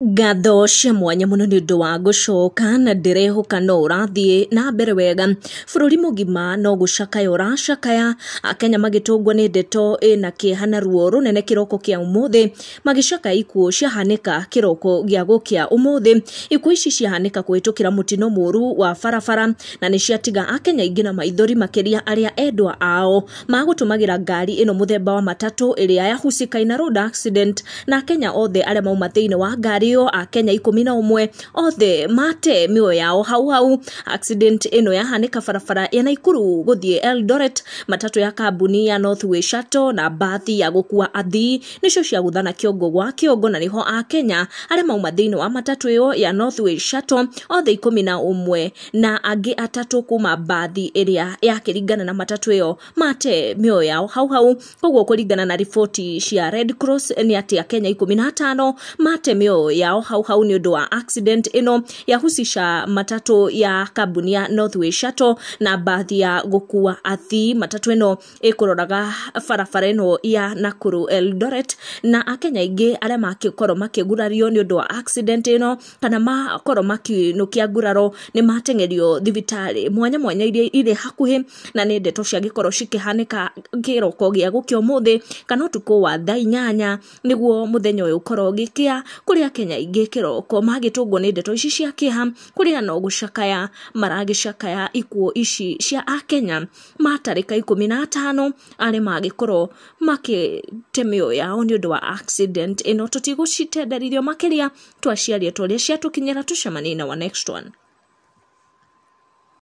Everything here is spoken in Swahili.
Ngatho cia mwanya muno ni undu wa gucoka na ndirehoka no urathie na mbere wega bururi mugima no gucakaya uracakaya Akenya magitungwa ni ndeto na kihana ruo runene kiroko kia umuthi magicakaya ikuo ciahanika kiroko gia gukia umuthi ikuo ici ciahanika kuhitukira mutino muru wa farafara na ni ciatiga Akenya ingi na maithori makiria aria endwa ao magutumagira ngari ino muthemba wa matatu iria yahusikaina road accident na Akenya othe aria mauma thiini wa ngari Akenya 11 othe mate mioyo yao hau accident ino yahanika farafara ya Naikuru guthie Eldoret matatu ya kambuni ya Northway Shuttle na bathi ya gukua athii nicio cia guthana kiongo gwa kiongo na niho Akenya aria mauma thiini wa matatu iyo ya Northway Shuttle othe 11 na angi atatu kuma bathi iria yakiringana na matatu iyo mate mioyo yao hau koguo kuringana na ripoti cia Red Cross ni ati Akenya 15 mate mioyo yao hau ni undu wa accident ino yahusisha matatu ya kambuni ya Northway Shuttle na bathi ya gukua athii matatu ino ikuroraga farafara ino ya Nakuru Eldoret na Akenya ingi aria makikoro makigurario ni undu wa accident ino kana makoro makinukia nguraro ni matengerio thibitari mwanya iria ire hakuhi na ni ndeto cia gikoro cikihanika kiroko gia gukio muthi kana utuko wa thaa 8 niguo muthenya uyu ukoro gikia kuria Kenya ingi kiroko magitungwo ni ndeto ici cia kiha kuria no gucakaya maragicakaya ikuo ici cia Akenya matarika 15 ari magikorwo makitemio yao ni undu wa accident ino tutigucitenderirio makiria twaciarie turia ciatukinyira tucemani na wa next one.